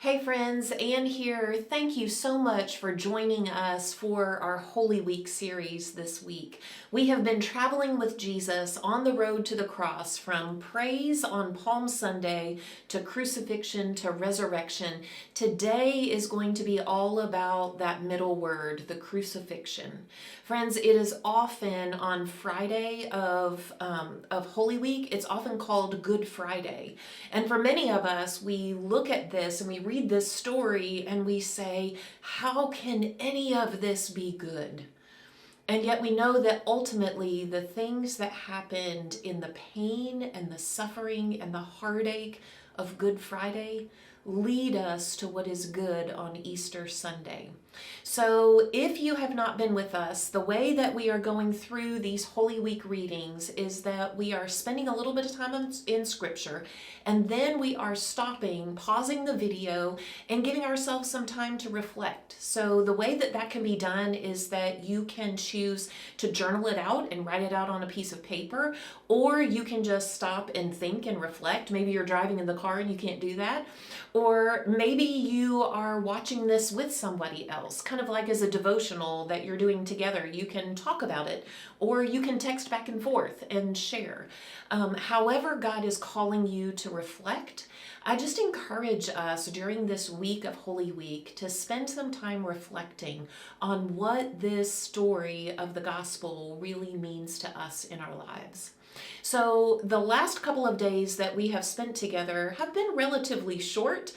Hey friends, Anne here. Thank you so much for joining us for our Holy Week series this week. We have been traveling with Jesus on the road to the cross from praise on Palm Sunday to crucifixion to resurrection. Today is going to be all about that middle word, the crucifixion. Friends, it is often on Friday of Holy Week, it's often called Good Friday. And for many of us, we look at this and we read this story and we say, how can any of this be good? And yet we know that ultimately the things that happened in the pain and the suffering and the heartache of Good Friday lead us to what is good on Easter Sunday. So if you have not been with us, the way that we are going through these Holy Week readings is that we are spending a little bit of time in Scripture, and then we are stopping, pausing the video, and giving ourselves some time to reflect. So the way that that can be done is that you can choose to journal it out and write it out on a piece of paper, or you can just stop and think and reflect. Maybe you're driving in the car and you can't do that. Or maybe you are watching this with somebody else, kind of like as a devotional that you're doing together. You can talk about it, or you can text back and forth and share. However God is calling you to reflect, I just encourage us during this week of Holy Week to spend some time reflecting on what this story of the gospel really means to us in our lives. So the last couple of days that we have spent together have been relatively short.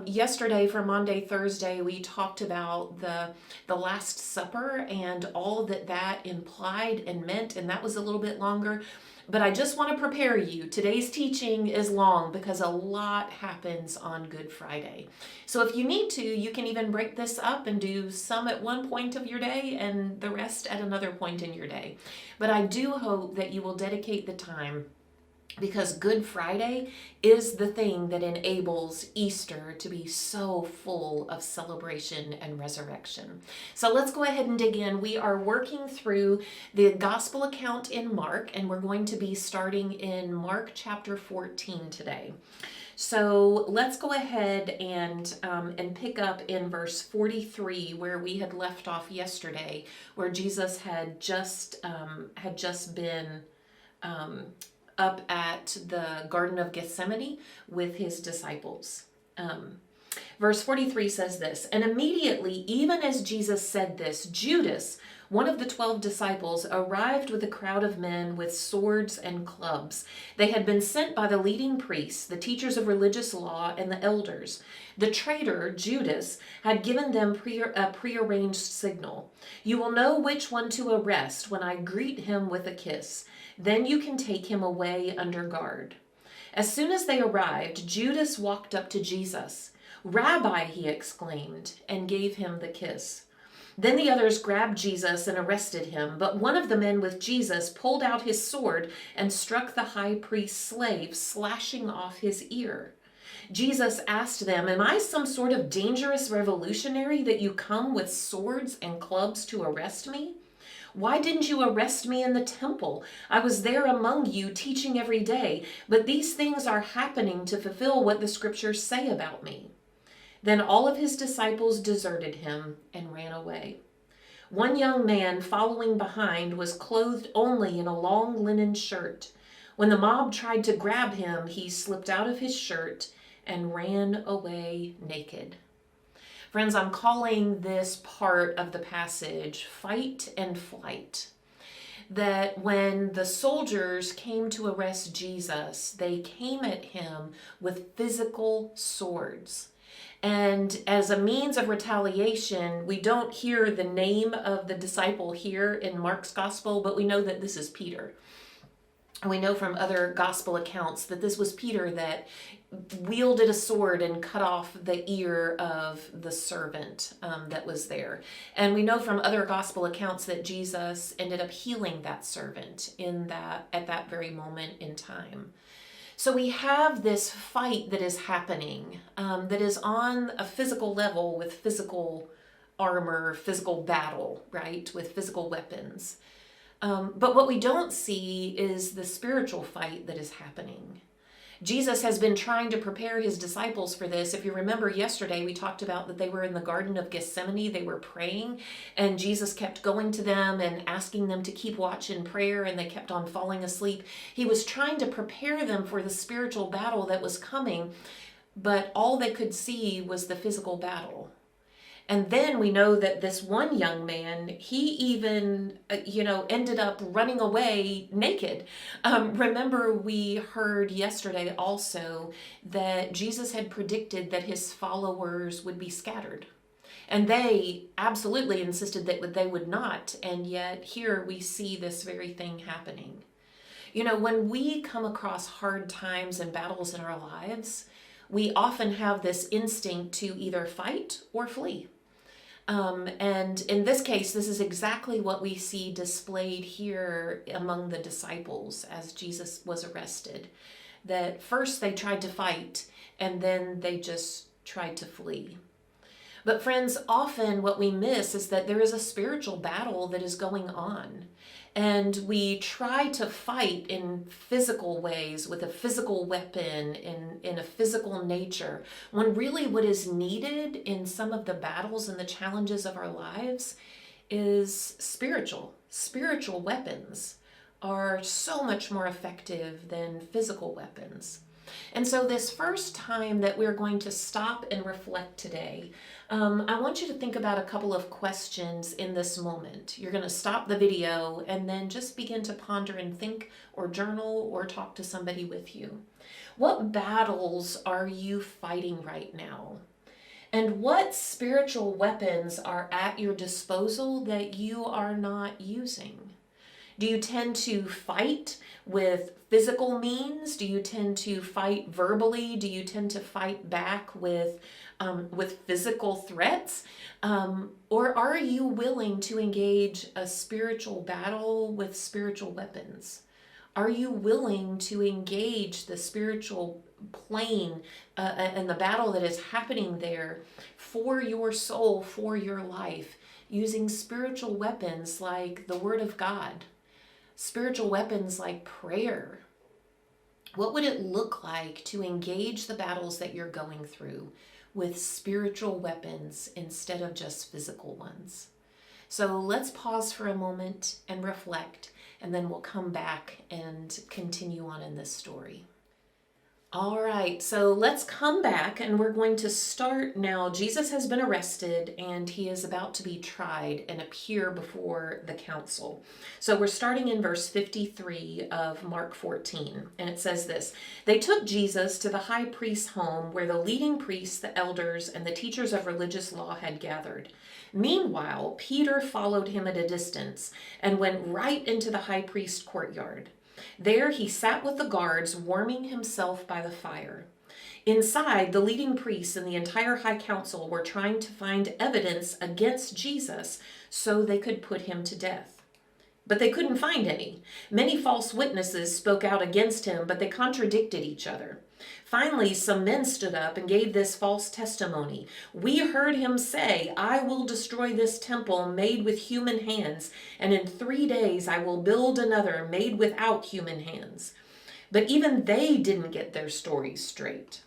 Yesterday for Maundy, Thursday, we talked about the Last Supper and all that that implied and meant, and that was a little bit longer. But I just want to prepare you. Today's teaching is long because a lot happens on Good Friday. So if you need to, you can even break this up and do some at one point of your day and the rest at another point in your day. But I do hope that you will dedicate the time, because Good Friday is the thing that enables Easter to be so full of celebration and resurrection. So let's go ahead and dig in. We are working through the gospel account in Mark, and we're going to be starting in Mark chapter 14 today. So let's go ahead and pick up in verse 43 where we had left off yesterday, where Jesus had just been up at the Garden of Gethsemane with his disciples. Verse 43 says this, "And immediately, even as Jesus said this, Judas, one of the 12 disciples, arrived with a crowd of men with swords and clubs. They had been sent by the leading priests, the teachers of religious law, and the elders. The traitor, Judas, had given them a prearranged signal. 'You will know which one to arrest when I greet him with a kiss. Then you can take him away under guard.' As soon as they arrived, Judas walked up to Jesus. 'Rabbi,' he exclaimed, and gave him the kiss. Then the others grabbed Jesus and arrested him, but one of the men with Jesus pulled out his sword and struck the high priest's slave, slashing off his ear. Jesus asked them, 'Am I some sort of dangerous revolutionary that you come with swords and clubs to arrest me? Why didn't you arrest me in the temple? I was there among you teaching every day, but these things are happening to fulfill what the scriptures say about me.' Then all of his disciples deserted him and ran away. One young man following behind was clothed only in a long linen shirt. When the mob tried to grab him, he slipped out of his shirt and ran away naked." Friends, I'm calling this part of the passage fight and flight. That when the soldiers came to arrest Jesus, they came at him with physical swords. And as a means of retaliation, we don't hear the name of the disciple here in Mark's gospel, but we know that this is Peter. And we know from other gospel accounts that this was Peter that wielded a sword and cut off the ear of the servant that was there. And we know from other gospel accounts that Jesus ended up healing that servant at that very moment in time. So we have this fight that is happening, that is on a physical level with physical armor, physical battle, right, with physical weapons. But what we don't see is the spiritual fight that is happening. Jesus has been trying to prepare his disciples for this. If you remember yesterday, we talked about that they were in the Garden of Gethsemane, they were praying, and Jesus kept going to them and asking them to keep watch in prayer, and they kept on falling asleep. He was trying to prepare them for the spiritual battle that was coming, but all they could see was the physical battle. And then we know that this one young man, he even, ended up running away naked. Remember, we heard yesterday also that Jesus had predicted that his followers would be scattered. And they absolutely insisted that they would not. And yet here we see this very thing happening. When we come across hard times and battles in our lives, we often have this instinct to either fight or flee. And in this case, this is exactly what we see displayed here among the disciples as Jesus was arrested. That first they tried to fight, and then they just tried to flee. But friends, often what we miss is that there is a spiritual battle that is going on. And we try to fight in physical ways with a physical weapon in a physical nature, when really what is needed in some of the battles and the challenges of our lives is spiritual. Spiritual weapons are so much more effective than physical weapons. And so this first time that we're going to stop and reflect today, I want you to think about a couple of questions in this moment. You're going to stop the video and then just begin to ponder and think or journal or talk to somebody with you. What battles are you fighting right now? And what spiritual weapons are at your disposal that you are not using? Do you tend to fight with physical means? Do you tend to fight verbally? Do you tend to fight back with physical threats? Or are you willing to engage a spiritual battle with spiritual weapons? Are you willing to engage the spiritual plane and the battle that is happening there for your soul, for your life, using spiritual weapons like the Word of God? Spiritual weapons like prayer. What would it look like to engage the battles that you're going through with spiritual weapons instead of just physical ones? So let's pause for a moment and reflect, and then we'll come back and continue on in this story. All right, so let's come back and we're going to start now. Jesus has been arrested and he is about to be tried and appear before the council. So we're starting in verse 53 of Mark 14, and it says this: They took Jesus to the high priest's home where the leading priests, the elders, and the teachers of religious law had gathered. Meanwhile, Peter followed him at a distance and went right into the high priest's courtyard. There he sat with the guards, warming himself by the fire. Inside, the leading priests and the entire high council were trying to find evidence against Jesus so they could put him to death. But they couldn't find any. Many false witnesses spoke out against him, but they contradicted each other. Finally, some men stood up and gave this false testimony. We heard him say, I will destroy this temple made with human hands, and in 3 days I will build another made without human hands. But even they didn't get their stories straight.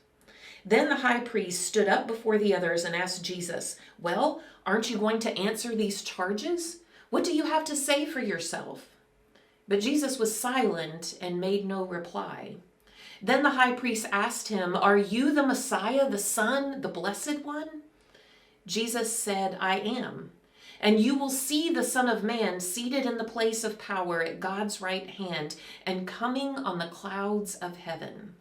Then the high priest stood up before the others and asked Jesus, Well, aren't you going to answer these charges? What do you have to say for yourself? But Jesus was silent and made no reply. Then the high priest asked him, Are you the Messiah, the Son, the Blessed One? Jesus said, I am. And you will see the Son of Man seated in the place of power at God's right hand and coming on the clouds of heaven.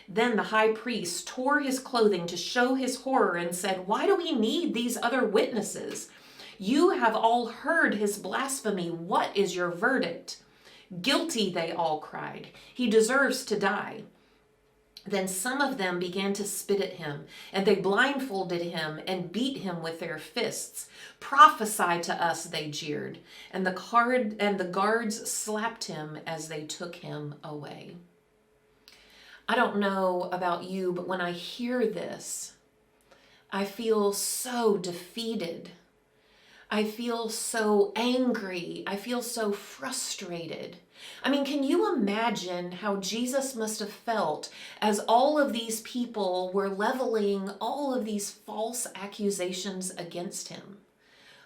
Then the high priest tore his clothing to show his horror and said, Why do we need these other witnesses? You have all heard his blasphemy. What is your verdict? Guilty, they all cried. He deserves to die. Then some of them began to spit at him, and they blindfolded him and beat him with their fists. Prophesy to us, they jeered, and the guards slapped him as they took him away. I don't know about you, but when I hear this, I feel so defeated. I feel so angry. I feel so frustrated. I mean, can you imagine how Jesus must have felt as all of these people were leveling all of these false accusations against him?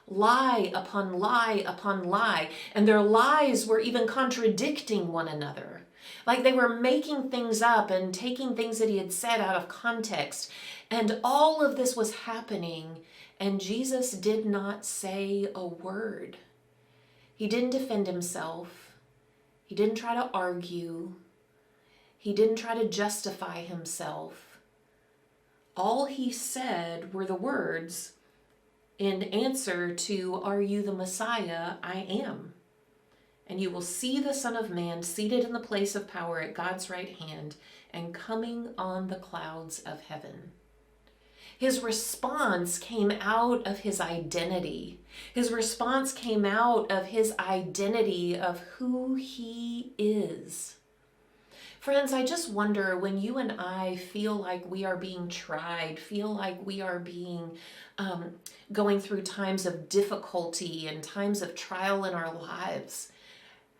Lie upon lie upon lie, and their lies were even contradicting one another. Like they were making things up and taking things that he had said out of context. And all of this was happening, and Jesus did not say a word. He didn't defend himself. He didn't try to argue. He didn't try to justify himself. All he said were the words in answer to, "Are you the Messiah? I am. And you will see the Son of Man seated in the place of power at God's right hand and coming on the clouds of heaven." His response came out of his identity. His response came out of his identity of who he is. Friends, I just wonder when you and I feel like we are being tried, feel like we are being going through times of difficulty and times of trial in our lives,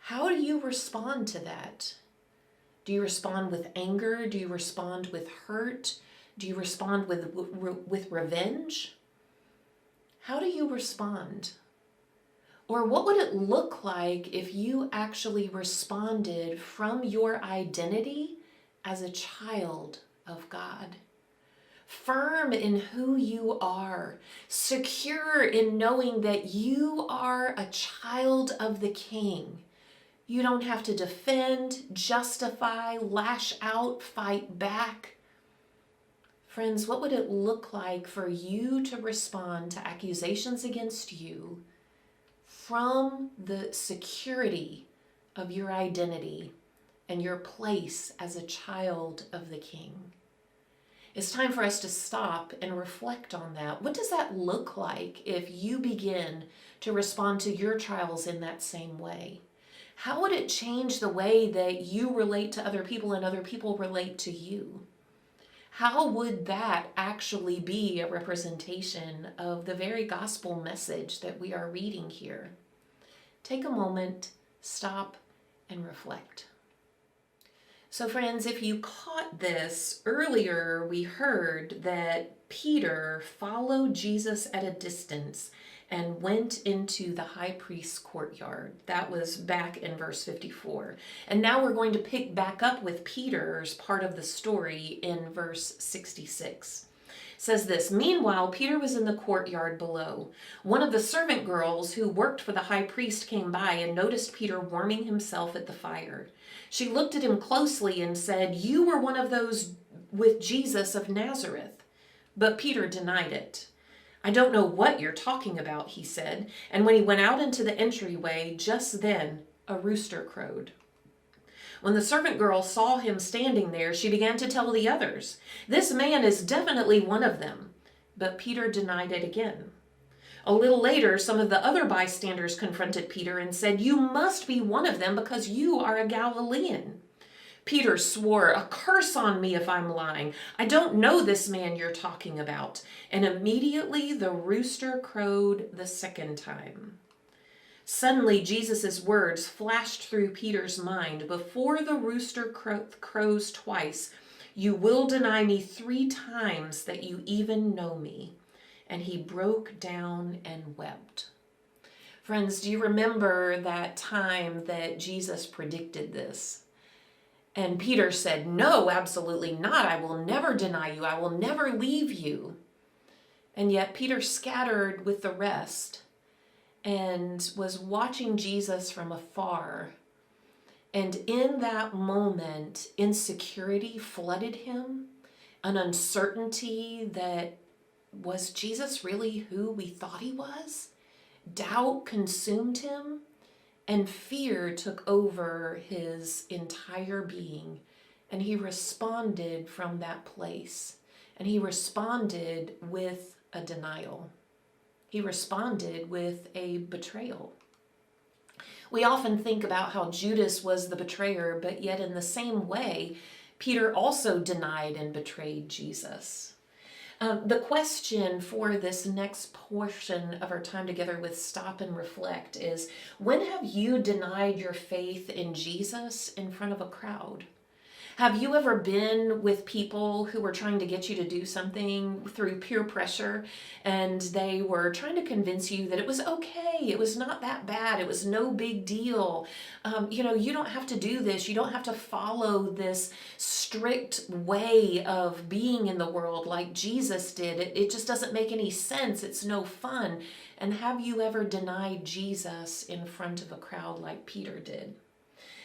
how do you respond to that? Do you respond with anger? Do you respond with hurt? Do you respond with revenge? How do you respond? Or what would it look like if you actually responded from your identity as a child of God? Firm in who you are, secure in knowing that you are a child of the King. You don't have to defend, justify, lash out, fight back. Friends, what would it look like for you to respond to accusations against you from the security of your identity and your place as a child of the King? It's time for us to stop and reflect on that. What does that look like if you begin to respond to your trials in that same way? How would it change the way that you relate to other people and other people relate to you? How would that actually be a representation of the very gospel message that we are reading here? Take a moment, stop, and reflect. So friends, if you caught this, earlier we heard that Peter followed Jesus at a distance and went into the high priest's courtyard. That was back in verse 54. And now we're going to pick back up with Peter's part of the story in verse 66. It says this, "Meanwhile, Peter was in the courtyard below. One of the servant girls who worked for the high priest came by and noticed Peter warming himself at the fire. She looked at him closely and said, 'You were one of those with Jesus of Nazareth.' But Peter denied it. 'I don't know what you're talking about,' he said. And when he went out into the entryway, just then a rooster crowed. When the servant girl saw him standing there, she began to tell the others, 'This man is definitely one of them.' But Peter denied it again. A little later, some of the other bystanders confronted Peter and said, 'You must be one of them because you are a Galilean.' Peter swore, 'A curse on me if I'm lying. I don't know this man you're talking about.' And immediately the rooster crowed the second time. Suddenly, Jesus' words flashed through Peter's mind. 'Before the rooster crows twice, you will deny me 3 times that you even know me.' And he broke down and wept." Friends, do you remember that time that Jesus predicted this? And Peter said, "No, absolutely not. I will never deny you. I will never leave you." And yet Peter scattered with the rest and was watching Jesus from afar. And in that moment, insecurity flooded him, an uncertainty that, was Jesus really who we thought he was? Doubt consumed him, and fear took over his entire being. And he responded from that place. And he responded with a denial. He responded with a betrayal. We often think about how Judas was the betrayer, but yet in the same way, Peter also denied and betrayed Jesus. The question for this next portion of our time together with Stop and Reflect is, when have you denied your faith in Jesus in front of a crowd? Have you ever been with people who were trying to get you to do something through peer pressure, and they were trying to convince you that it was okay, it was not that bad, it was no big deal. You don't have to do this, you don't have to follow this strict way of being in the world like Jesus did. It just doesn't make any sense, it's no fun. And have you ever denied Jesus in front of a crowd like Peter did?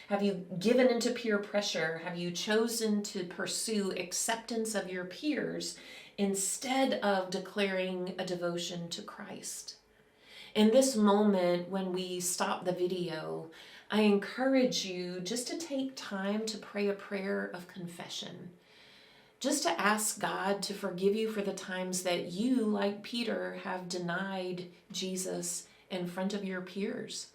Have you given into peer pressure? Have you chosen to pursue acceptance of your peers instead of declaring a devotion to Christ? In this moment, when we stop the video, I encourage you just to take time to pray a prayer of confession. Just to ask God to forgive you for the times that you, like Peter, have denied Jesus in front of your peers.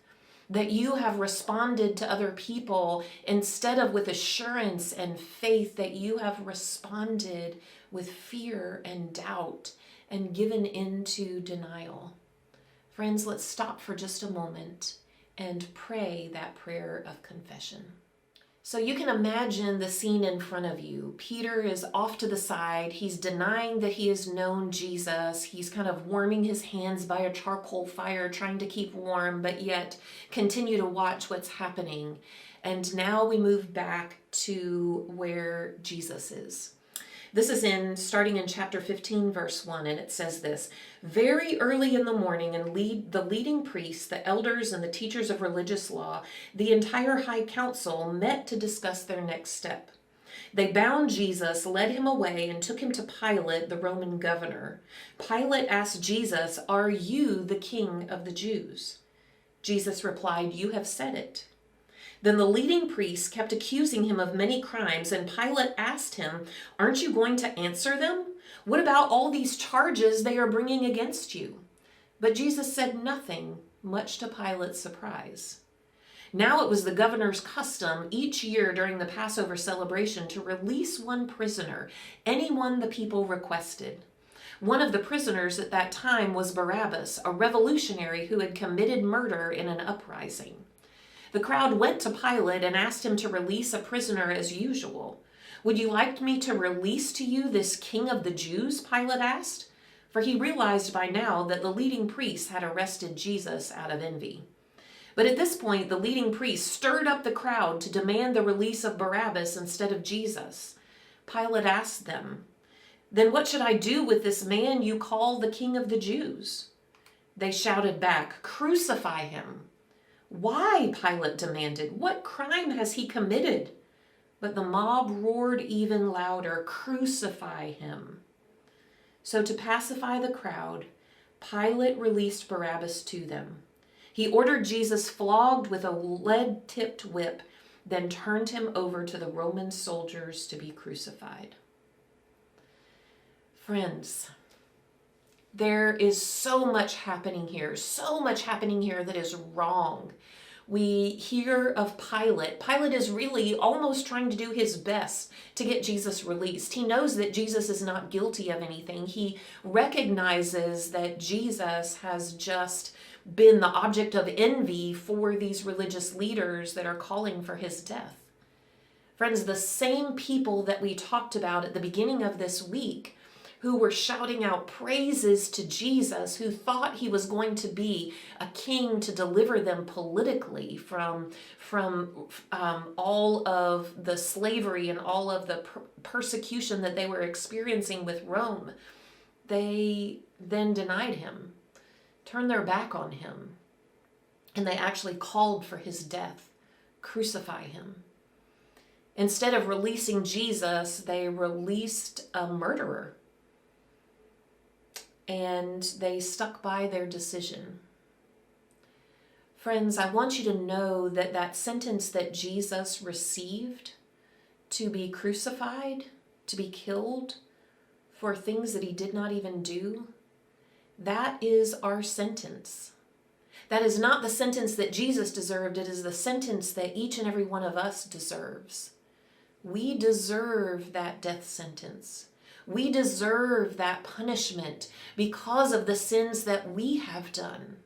That you have responded to other people instead of with assurance and faith, that you have responded with fear and doubt and given into denial. Friends, let's stop for just a moment and pray that prayer of confession. So you can imagine the scene in front of you. Peter is off to the side. He's denying that he has known Jesus. He's kind of warming his hands by a charcoal fire, trying to keep warm, but yet continue to watch what's happening. And now we move back to where Jesus is. This is starting in chapter 15, verse 1, and it says this: "Very early in the morning, and the leading priests, the elders, and the teachers of religious law, the entire high council met to discuss their next step. They bound Jesus, led him away, and took him to Pilate, the Roman governor. Pilate asked Jesus, 'Are you the king of the Jews?' Jesus replied, 'You have said it.' Then the leading priests kept accusing him of many crimes, and Pilate asked him, 'Aren't you going to answer them? What about all these charges they are bringing against you?' But Jesus said nothing, much to Pilate's surprise. Now it was the governor's custom each year during the Passover celebration to release one prisoner, anyone the people requested. One of the prisoners at that time was Barabbas, a revolutionary who had committed murder in an uprising. The crowd went to Pilate and asked him to release a prisoner as usual. 'Would you like me to release to you this king of the Jews?' Pilate asked, for he realized by now that the leading priests had arrested Jesus out of envy. But at this point, the leading priests stirred up the crowd to demand the release of Barabbas instead of Jesus. Pilate asked them, 'Then what should I do with this man you call the king of the Jews?' They shouted back, 'Crucify him.' 'Why?' Pilate demanded. 'What crime has he committed?' But the mob roared even louder, 'Crucify him.' So to pacify the crowd, Pilate released Barabbas to them. He ordered Jesus flogged with a lead-tipped whip, then turned him over to the Roman soldiers to be crucified. Friends, there is so much happening here that is wrong. We hear of Pilate. Pilate is really almost trying to do his best to get Jesus released. He knows that Jesus is not guilty of anything. He recognizes that Jesus has just been the object of envy for these religious leaders that are calling for his death. Friends, the same people that we talked about at the beginning of this week, who were shouting out praises to Jesus, who thought he was going to be a king to deliver them politically from all of the slavery and all of the persecution that they were experiencing with Rome, they then denied him, turned their back on him, and they actually called for his death. Crucify him. Instead of releasing Jesus, they released a murderer. And they stuck by their decision. Friends, I want you to know that that sentence that Jesus received, to be crucified, to be killed for things that he did not even do, that is our sentence. That is not the sentence that Jesus deserved. It is the sentence that each and every one of us deserves. We deserve that death sentence. We deserve that punishment because of the sins that we have done.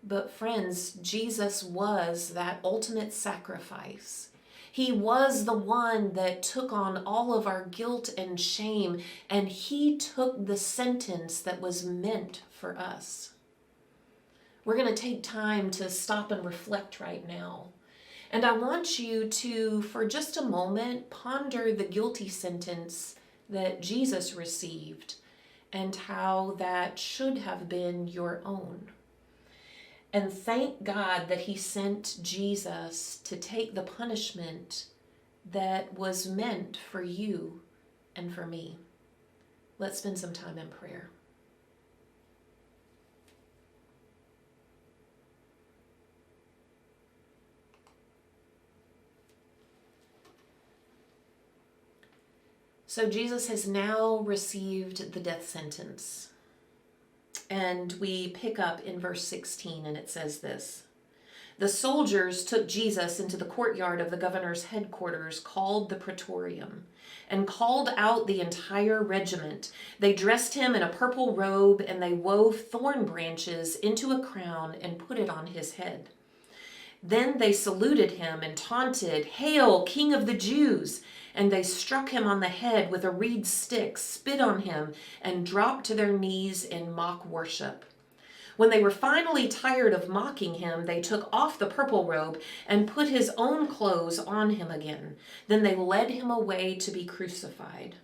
But friends, Jesus was that ultimate sacrifice. He was the one that took on all of our guilt and shame, and he took the sentence that was meant for us. We're going to take time to stop and reflect right now. And I want you to, for just a moment, ponder the guilty sentence that Jesus received and how that should have been your own. And thank God that he sent Jesus to take the punishment that was meant for you and for me. Let's spend some time in prayer. So Jesus has now received the death sentence. And we pick up in verse 16, and it says this: "The soldiers took Jesus into the courtyard of the governor's headquarters, called the Praetorium, and called out the entire regiment. They dressed him in a purple robe, and they wove thorn branches into a crown and put it on his head. Then they saluted him and taunted, 'Hail, King of the Jews!' And they struck him on the head with a reed stick, spit on him, and dropped to their knees in mock worship. When they were finally tired of mocking him, they took off the purple robe and put his own clothes on him again. Then they led him away to be crucified.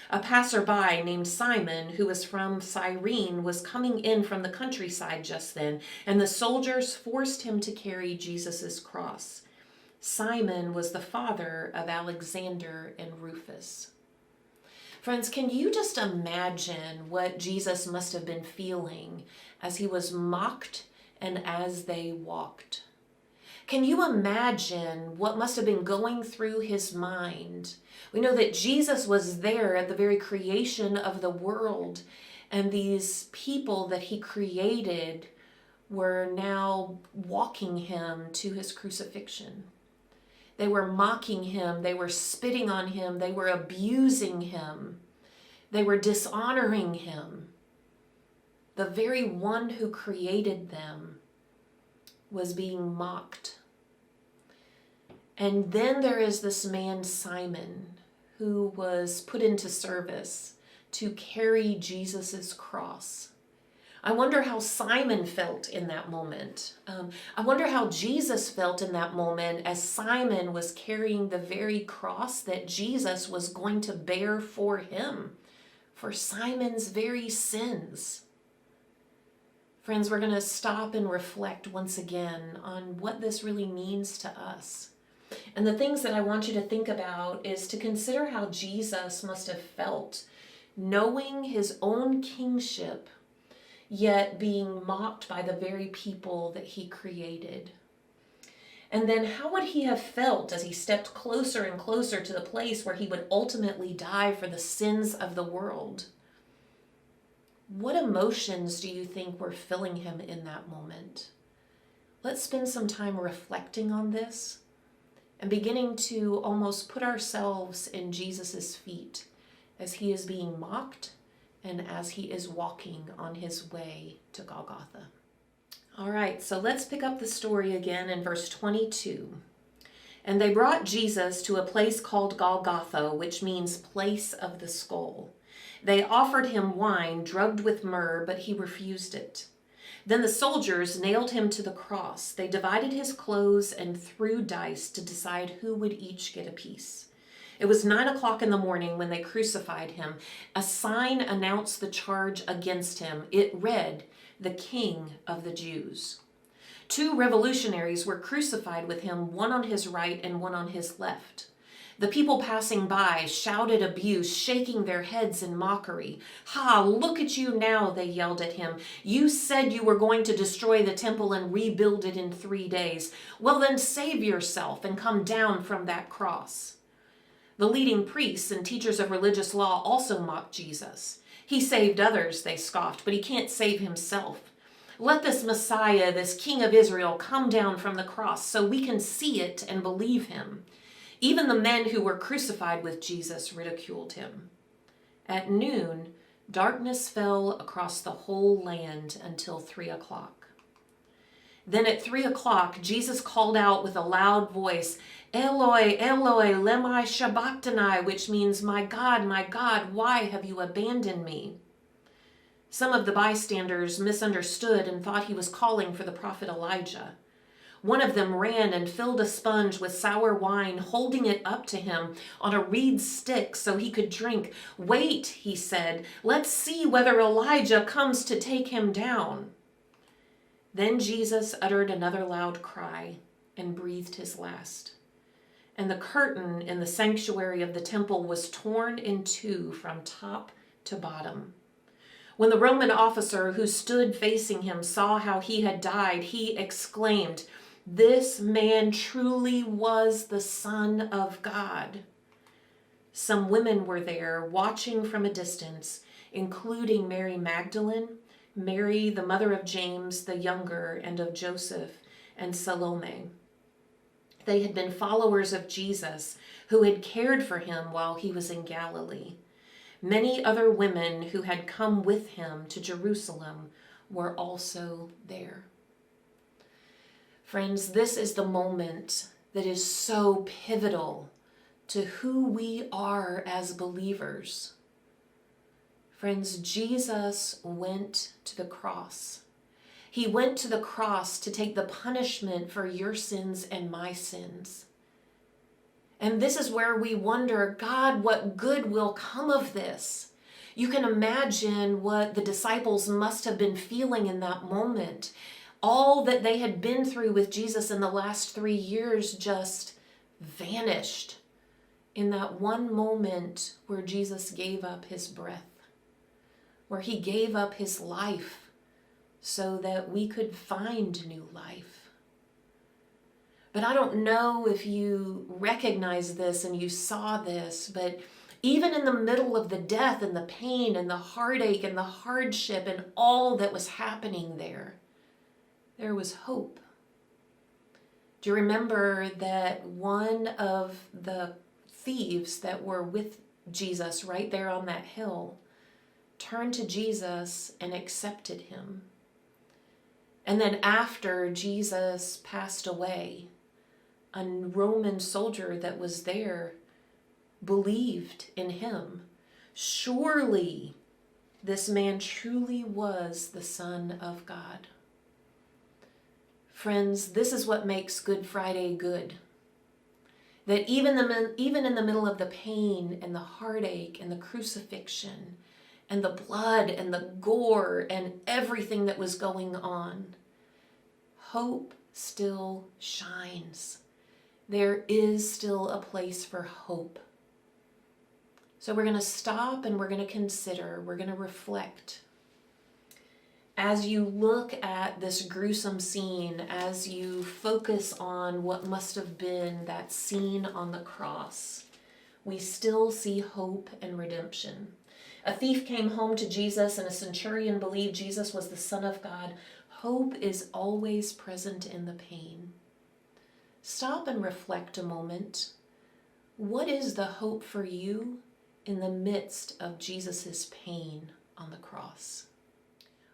A passerby named Simon, who was from Cyrene, was coming in from the countryside just then, and the soldiers forced him to carry Jesus' cross. Simon was the father of Alexander and Rufus." Friends, can you just imagine what Jesus must have been feeling as he was mocked and as they walked? Can you imagine what must have been going through his mind? We know that Jesus was there at the very creation of the world, and these people that he created were now walking him to his crucifixion. They were mocking him, they were spitting on him, they were abusing him, they were dishonoring him. The very one who created them was being mocked. And then there is this man, Simon, who was put into service to carry Jesus' cross. I wonder how Simon felt in that moment. I wonder how Jesus felt in that moment as Simon was carrying the very cross that Jesus was going to bear for him, for Simon's very sins. Friends, we're going to stop and reflect once again on what this really means to us. And the things that I want you to think about is to consider how Jesus must have felt knowing his own kingship, yet being mocked by the very people that he created. And then how would he have felt as he stepped closer and closer to the place where he would ultimately die for the sins of the world? What emotions do you think were filling him in that moment? Let's spend some time reflecting on this and beginning to almost put ourselves in Jesus' feet as he is being mocked and as he is walking on his way to Golgotha. All right, so let's pick up the story again in verse 22. "And they brought Jesus to a place called Golgotha, which means place of the skull. They offered him wine drugged with myrrh, but he refused it. Then the soldiers nailed him to the cross. They divided his clothes and threw dice to decide who would each get a piece. It was 9 o'clock in the morning when they crucified him. A sign announced the charge against him. It read, 'The King of the Jews.' 2 revolutionaries were crucified with him, one on his right and one on his left. The people passing by shouted abuse, shaking their heads in mockery. 'Ha, look at you now,' they yelled at him. 'You said you were going to destroy the temple and rebuild it in 3 days. Well, then save yourself and come down from that cross.' The leading priests and teachers of religious law also mocked Jesus. 'He saved others,' they scoffed, 'but he can't save himself. Let this Messiah, this King of Israel, come down from the cross so we can see it and believe him.' Even the men who were crucified with Jesus ridiculed him. At noon, darkness fell across the whole land until 3 o'clock. Then at 3 o'clock, Jesus called out with a loud voice, "Eloi, Eloi, lema sabachthani," which means, my God, why have you abandoned me?" Some of the bystanders misunderstood and thought he was calling for the prophet Elijah. One of them ran and filled a sponge with sour wine, holding it up to him on a reed stick so he could drink. "Wait," he said, "let's see whether Elijah comes to take him down." Then Jesus uttered another loud cry and breathed his last. And the curtain in the sanctuary of the temple was torn in two from top to bottom. When the Roman officer who stood facing him saw how he had died, he exclaimed, "This man truly was the Son of God." Some women were there watching from a distance, including Mary Magdalene, Mary, the mother of James the younger and of Joseph, and Salome. They had been followers of Jesus who had cared for him while he was in Galilee. Many other women who had come with him to Jerusalem were also there. Friends, this is the moment that is so pivotal to who we are as believers. Friends, Jesus went to the cross. He went to the cross to take the punishment for your sins and my sins. And this is where we wonder, God, what good will come of this? You can imagine what the disciples must have been feeling in that moment. All that they had been through with Jesus in the last 3 years just vanished in that one moment where Jesus gave up his breath, where he gave up his life so that we could find new life. But I don't know if you recognize this and you saw this, but even in the middle of the death and the pain and the heartache and the hardship and all that was happening there was hope. Do you remember that one of the thieves that were with Jesus right there on that hill turned to Jesus and accepted him? And then after Jesus passed away, a Roman soldier that was there believed in him. Surely this man truly was the Son of God. Friends, this is what makes Good Friday good. That even in the middle of the pain and the heartache and the crucifixion and the blood and the gore and everything that was going on, hope still shines. There is still a place for hope. So we're going to stop and we're going to consider, we're going to reflect. As you look at this gruesome scene, as you focus on what must have been that scene on the cross, we still see hope and redemption. A thief came home to Jesus and a centurion believed Jesus was the Son of God. Hope is always present in the pain. Stop and reflect a moment. What is the hope for you in the midst of Jesus' pain on the cross?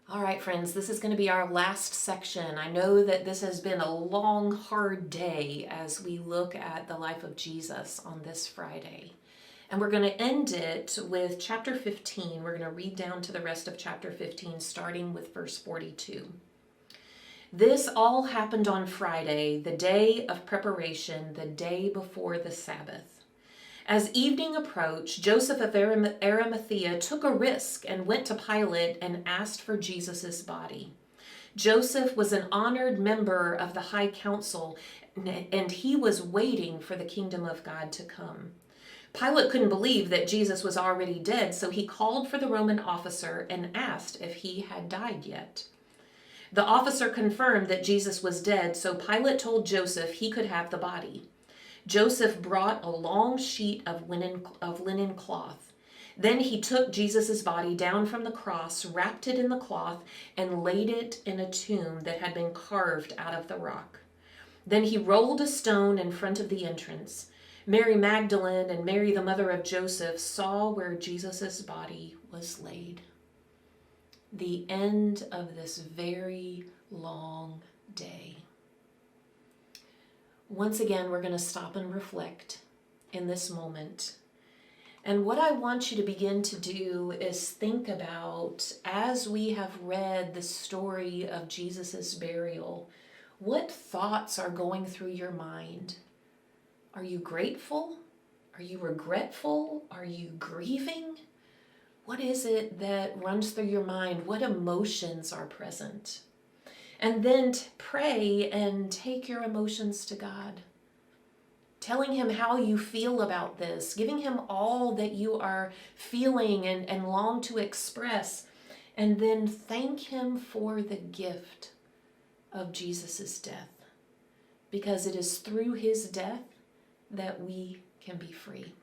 All right, friends, this is going to be our last section. I know that this has been a long, hard day as we look at the life of Jesus on this Friday. And we're going to end it with chapter 15. We're going to read down to the rest of chapter 15, starting with verse 42. This all happened on Friday, the day of preparation, the day before the Sabbath. As evening approached, Joseph of Arimathea took a risk and went to Pilate and asked for Jesus' body. Joseph was an honored member of the high council, and he was waiting for the kingdom of God to come. Pilate couldn't believe that Jesus was already dead, so he called for the Roman officer and asked if he had died yet. The officer confirmed that Jesus was dead, so Pilate told Joseph he could have the body. Joseph brought a long sheet of linen cloth. Then he took Jesus' body down from the cross, wrapped it in the cloth, and laid it in a tomb that had been carved out of the rock. Then he rolled a stone in front of the entrance. Mary Magdalene and Mary, the mother of Joseph, saw where Jesus' body was laid. The end of this very long day. Once again, we're going to stop and reflect in this moment. And what I want you to begin to do is think about, as we have read the story of Jesus' burial, what thoughts are going through your mind? Are you grateful? Are you regretful? Are you grieving? What is it that runs through your mind? What emotions are present? And then pray and take your emotions to God. Telling him how you feel about this, giving him all that you are feeling and long to express, and then thank him for the gift of Jesus' death, because it is through his death that we can be free.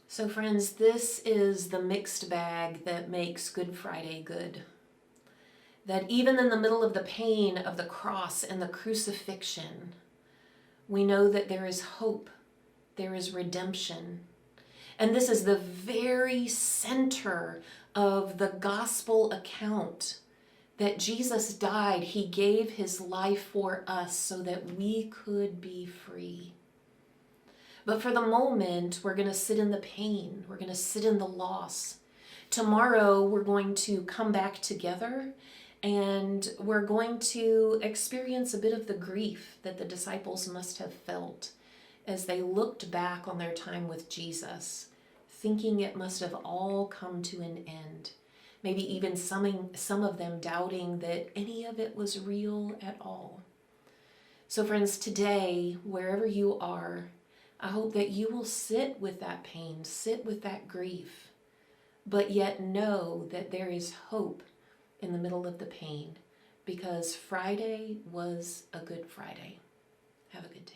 So friends, this is the mixed bag that makes Good Friday good. That even in the middle of the pain of the cross and the crucifixion, we know that there is hope, there is redemption. And this is the very center of the gospel account, that Jesus died. He gave his life for us so that we could be free. But for the moment, we're going to sit in the pain. We're going to sit in the loss. Tomorrow, we're going to come back together and we're going to experience a bit of the grief that the disciples must have felt as they looked back on their time with Jesus, thinking it must have all come to an end. Maybe even some of them doubting that any of it was real at all. So friends, today, wherever you are, I hope that you will sit with that pain, sit with that grief, but yet know that there is hope in the middle of the pain, because Friday was a good Friday. Have a good day.